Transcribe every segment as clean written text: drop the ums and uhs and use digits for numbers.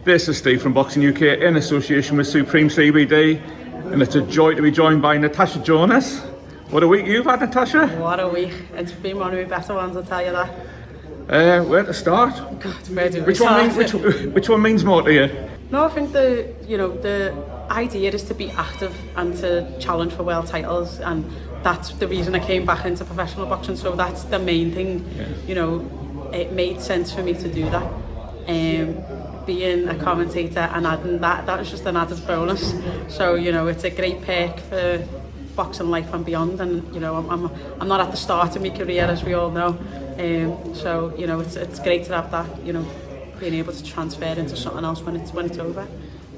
This is Steve from Boxing UK in association with Supreme CBD, and it's a joy to be joined by Natasha Jonas. What a week you've had, Natasha. What a week. It's been one of my better ones, I'll tell you that. Where to start? God, where do we start? Which one means more to you? No, I think the idea is to be active and to challenge for world titles, and that's the reason I came back into professional boxing, so that's the main thing. Yeah. It made sense for me to do that. Being a commentator and adding that was just an added bonus. So, it's a great perk for boxing life and beyond, and I'm not at the start of my career, as we all know. So it's great to have that, being able to transfer into something else when it's over.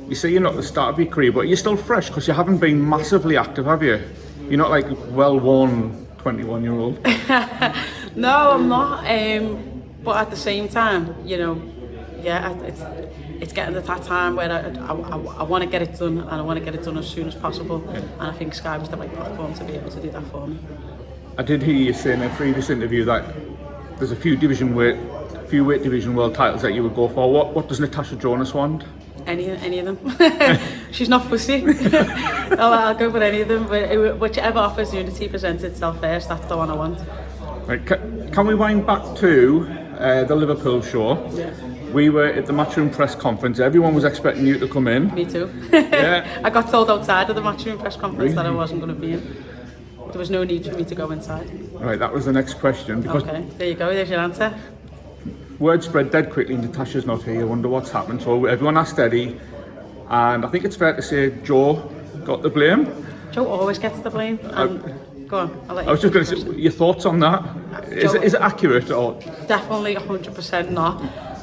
You say you're not at the start of your career, but you're still fresh because you haven't been massively active, have you? You're not like well-worn 21-year-old. No, I'm not. But at the same time, it's getting to that time where I want to get it done, and I want to get it done as soon as possible. Yeah. And I think Sky was the right platform to be able to do that for me. I did hear you say in a previous interview that there's a few weight division world titles that you would go for. What does Natasha Jonas want? Any of them. She's not fussy. I'll go for any of them. But whichever opportunity presents itself first, that's the one I want. Right, can we wind back to the Liverpool show? Yeah. We were at the Matchroom press conference. Everyone was expecting you to come in. Me too. Yeah. I got told outside of the Matchroom press conference that I wasn't going to be in. There was no need for me to go inside. Right, that was the next question. Because okay, there you go. There's your answer. Word spread dead quickly. Natasha's not here. I wonder what's happened. So everyone asked Eddie, and I think it's fair to say Joe got the blame. Joe always gets the blame. Go on, I'll let you. I was just going to say, your thoughts on that? Is it accurate or? Definitely 100% not.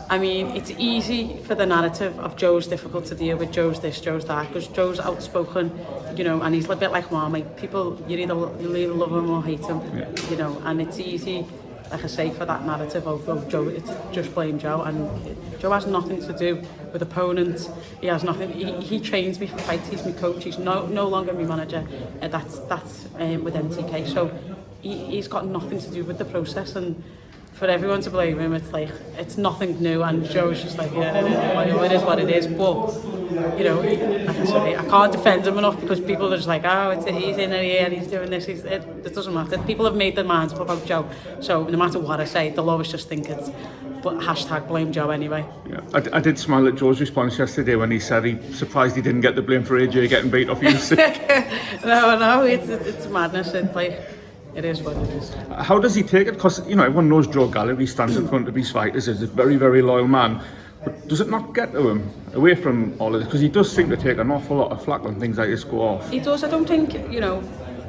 I mean, it's easy for the narrative of Joe's difficult to deal with, Joe's this, Joe's that, because Joe's outspoken, and he's a bit like Marmite. People, you either love him or hate him, yeah. And it's easy, like I say, for that narrative of Joe, it's just blame Joe, and Joe has nothing to do with opponents. He has nothing. He trains me for fights. He's my coach. He's no longer my manager. That's with MTK. So he's got nothing to do with the process, and for everyone to blame him, it's like it's nothing new. And Joe's just like, it is what it is. But like I say, I can't defend him enough because people are just like, he's in here and he's doing this. It doesn't matter. People have made their minds up about Joe. So no matter what I say, they'll always just think it's. But #, blame Joe anyway. Yeah, I did smile at Joe's response yesterday when he said he's surprised he didn't get the blame for AJ getting beat off you. No, it's madness. It's like, it is what it is. How does he take it? Because everyone knows Joe Gallagher. He stands in front of his fighters. He's a very, very loyal man. But does it not get to him away from all of this? Because he does seem to take an awful lot of flack when things like this go off. He does. I don't think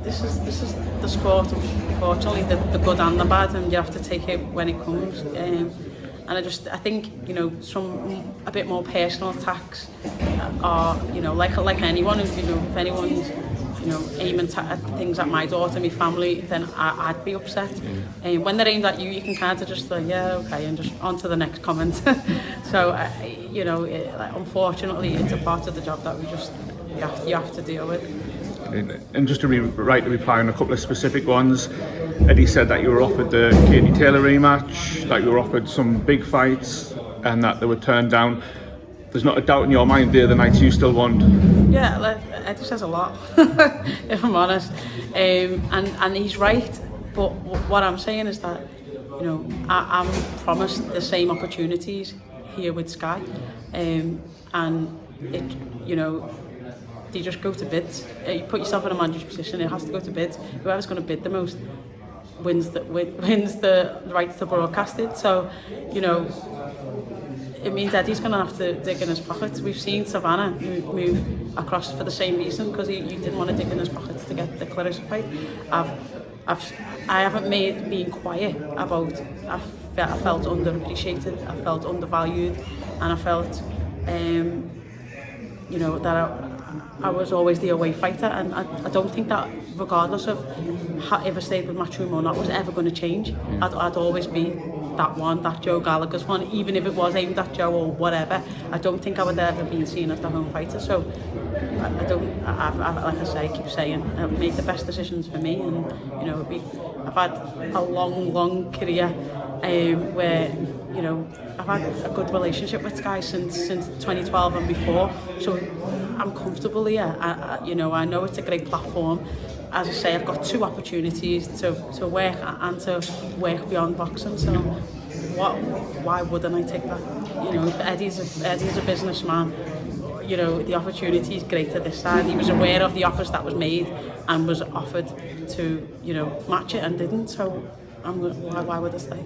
this is the sport. Unfortunately, the good and the bad, and you have to take it when it comes. And I think some a bit more personal attacks are like anyone. If anyone's aiming at things at my daughter, my family, then I'd be upset. And when they're aimed at you, you can kind of just like, yeah, okay, and just on to the next comment. So, unfortunately, it's a part of the job that you have to deal with. And just to write a reply on a couple of specific ones, Eddie said that you were offered the Katie Taylor rematch, that you were offered some big fights, and that they were turned down. There's not a doubt in your mind they're the nights you still want. Yeah, Eddie says a lot, if I'm honest, and he's right. But what I'm saying is that I'm promised the same opportunities here with Sky, and it they just go to bids. You put yourself in a manager's position, it has to go to bids. Whoever's going to bid the most wins the right to broadcast it. So it means Eddie's going to have to dig in his pockets. We've seen Savannah move across for the same reason, because he didn't want to dig in his pockets to get the Clarissa fight. I haven't been quiet about. I felt underappreciated. I felt undervalued, and I felt that I was always the away fighter, and I don't think that, regardless of if I stayed with Matchroom or not, was ever going to change. I'd always be that Joe Gallagher's one, even if it was aimed at Joe or whatever. I don't think I would ever be seen as the home fighter. So like I say, I keep saying, I've made the best decisions for me, and I've had a long career where you know, I've had a good relationship with Sky since 2012 and before, so I'm comfortable here. You know, I know it's a great platform. As I say, I've got 2 opportunities to work and to work beyond boxing, so why wouldn't I take that? You know, Eddie's a businessman. You know, the opportunity is great at this side. He was aware of the offers that was made and was offered to, you know, match it and didn't, so why would I stay?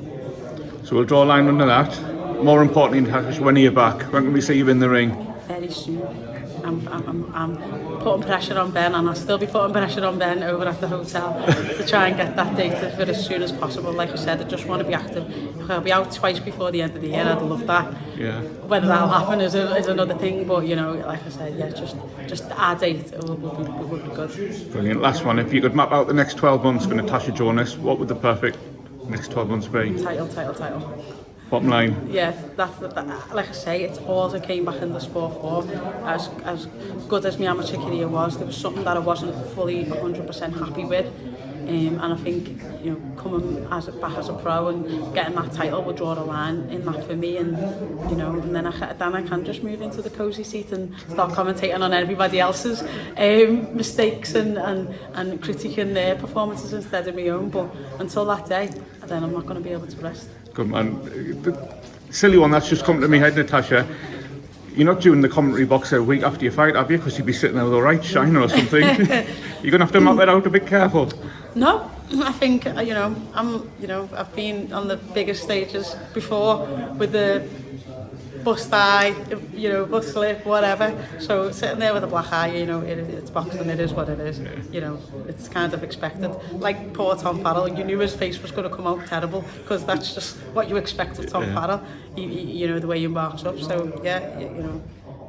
So we'll draw a line under that. More importantly, Natasha, when are you back? When can we see you in the ring? Very soon. I'm putting pressure on Ben, and I'll still be putting pressure on Ben over at the hotel to try and get that date for as soon as possible. Like I said, I just want to be active. If I'll be out twice before the end of the year, I'd love that. Yeah. Whether that'll happen is another thing, but you know, like I said, yeah, just our date would be good. Brilliant. Last one. If you could map out the next 12 months for Natasha Jonas, what would the perfect next 12 months be? Title. Bottom line. Yeah, that's like I say, it's all I came back in the sport for. As good as my amateur career was, there was something that I wasn't fully 100% happy with. And I think, you know, coming back as a pro and getting that title will draw a line in that for me, and you know, and then I can just move into the cosy seat and start commentating on everybody else's mistakes and critiquing their performances instead of my own. But until that day, then I'm not going to be able to rest. Good man. The silly one that's just come to my head, Natasha. You're not doing the commentary box a week after your fight, have you? Because you'd be sitting there with a right shine or something. You're going to have to map it out a bit careful. No, I think, you know, I've been on the biggest stages before with the bust eye, you know, bust lip, whatever. So sitting there with a black eye, you know, it's boxing, it is what it is. Yeah. You know, it's kind of expected. Like poor Tom Farrell, you knew his face was going to come out terrible because that's just what you expect of Tom Farrell. You know, the way he marks up. So yeah, you know,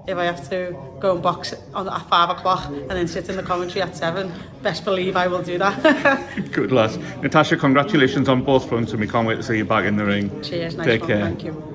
if I have to go and box at 5 o'clock and then sit in the commentary at 7, best believe I will do that. Good lads. Natasha, congratulations on both fronts, and we can't wait to see you back in the ring. Cheers, nice Take one, care. Thank you.